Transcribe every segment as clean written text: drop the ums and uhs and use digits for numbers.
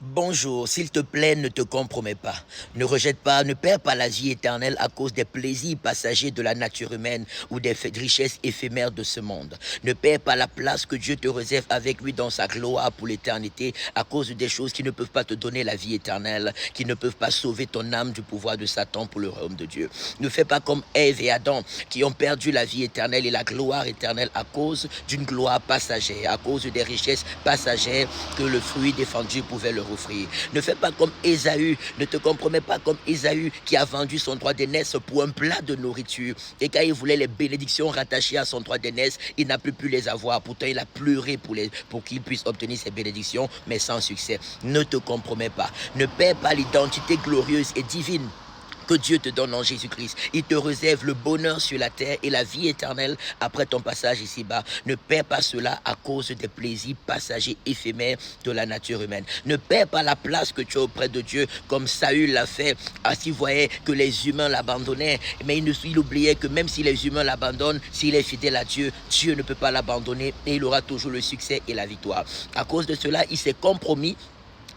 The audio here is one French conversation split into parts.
Bonjour, s'il te plaît, ne te compromets pas. Ne rejette pas, ne perds pas la vie éternelle à cause des plaisirs passagers de la nature humaine ou des richesses éphémères de ce monde. Ne perds pas la place que Dieu te réserve avec lui dans sa gloire pour l'éternité à cause des choses qui ne peuvent pas te donner la vie éternelle, qui ne peuvent pas sauver ton âme du pouvoir de Satan pour le royaume de Dieu. Ne fais pas comme Ève et Adam qui ont perdu la vie éternelle et la gloire éternelle à cause d'une gloire passagère, à cause des richesses passagères que le fruit défendu pouvait leur offrir. Ne fais pas comme Ésaü, ne te compromets pas comme Ésaü qui a vendu son droit d'aînesse pour un plat de nourriture. Et quand il voulait les bénédictions rattachées à son droit d'aînesse, il n'a plus pu les avoir. Pourtant, il a pleuré pour qu'il puisse obtenir ces bénédictions, mais sans succès. Ne te compromets pas. Ne perds pas l'identité glorieuse et divine que Dieu te donne en Jésus-Christ. Il te réserve le bonheur sur la terre et la vie éternelle après ton passage ici-bas. Ne perds pas cela à cause des plaisirs passagers éphémères de la nature humaine. Ne perds pas la place que tu as auprès de Dieu comme Saül l'a fait. S'il voyait que les humains l'abandonnaient, mais il oubliait que même si les humains l'abandonnent, s'il est fidèle à Dieu, Dieu ne peut pas l'abandonner et il aura toujours le succès et la victoire. À cause de cela, il s'est compromis.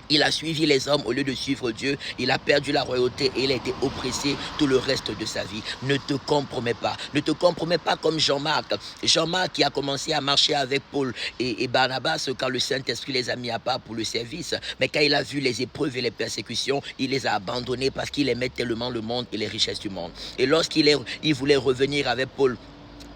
Il a suivi les hommes au lieu de suivre Dieu. Il a perdu la royauté et il a été oppressé tout le reste de sa vie. Ne te compromets pas. Ne te compromets pas comme Jean-Marc. Jean-Marc qui a commencé à marcher avec Paul et Barnabas quand le Saint-Esprit les a mis à part pour le service. Mais quand il a vu les épreuves et les persécutions, il les a abandonnés parce qu'il aimait tellement le monde et les richesses du monde. Et lorsqu'il voulait revenir avec Paul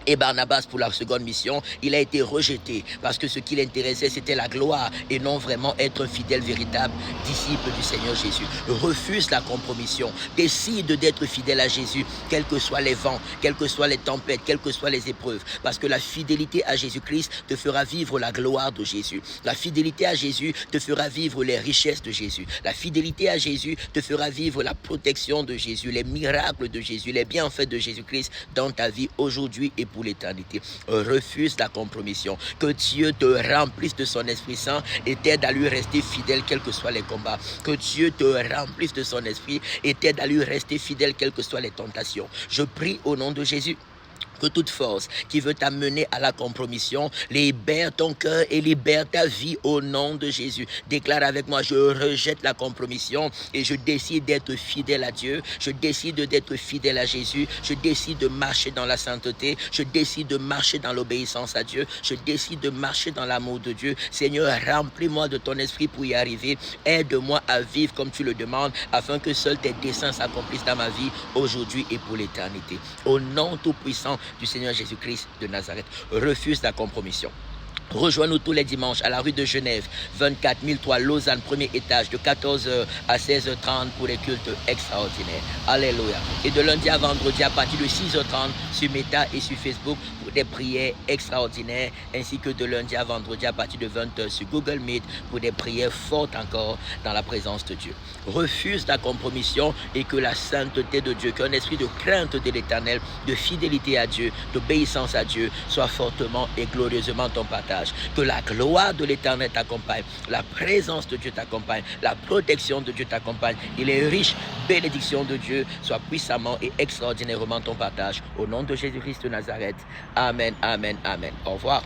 et Barnabas pour la seconde mission, il a été rejeté parce que ce qui l'intéressait c'était la gloire et non vraiment être un fidèle véritable disciple du Seigneur Jésus. Refuse la compromission, décide d'être fidèle à Jésus, quels que soient les vents, quelles que soient les tempêtes, quelles que soient les épreuves, parce que la fidélité à Jésus-Christ te fera vivre la gloire de Jésus. La fidélité à Jésus te fera vivre les richesses de Jésus. La fidélité à Jésus te fera vivre la protection de Jésus, les miracles de Jésus, les bienfaits de Jésus-Christ dans ta vie aujourd'hui et pour l'éternité. Refuse la compromission. Que Dieu te remplisse de son Esprit Saint et t'aide à lui rester fidèle quels que soient les combats. Que Dieu te remplisse de son Esprit et t'aide à lui rester fidèle quelles que soient les tentations. Je prie au nom de Jésus que toute force qui veut t'amener à la compromission libère ton cœur et libère ta vie au nom de Jésus. Déclare avec moi, je rejette la compromission et je décide d'être fidèle à Dieu. Je décide d'être fidèle à Jésus. Je décide de marcher dans la sainteté. Je décide de marcher dans l'obéissance à Dieu. Je décide de marcher dans l'amour de Dieu. Seigneur, remplis-moi de ton esprit pour y arriver. Aide-moi à vivre comme tu le demandes afin que seuls tes desseins s'accomplissent dans ma vie aujourd'hui et pour l'éternité. Au nom tout-puissant du Seigneur Jésus-Christ de Nazareth. Refuse la compromission. Rejoins-nous tous les dimanches à la rue de Genève, 24 003 Lausanne, premier étage, de 14h à 16h30 pour les cultes extraordinaires. Alléluia. Et de lundi à vendredi à partir de 6h30 sur Meta et sur Facebook pour des prières extraordinaires, ainsi que de lundi à vendredi à partir de 20h sur Google Meet pour des prières fortes encore dans la présence de Dieu. Refuse la compromission et que la sainteté de Dieu, qu'un esprit de crainte de l'Éternel, de fidélité à Dieu, d'obéissance à Dieu soit fortement et glorieusement ton partage. Que la gloire de l'Éternel t'accompagne, la présence de Dieu t'accompagne, la protection de Dieu t'accompagne et les riches bénédictions de Dieu soient puissamment et extraordinairement ton partage. Au nom de Jésus-Christ de Nazareth. Amen, amen, amen. Au revoir.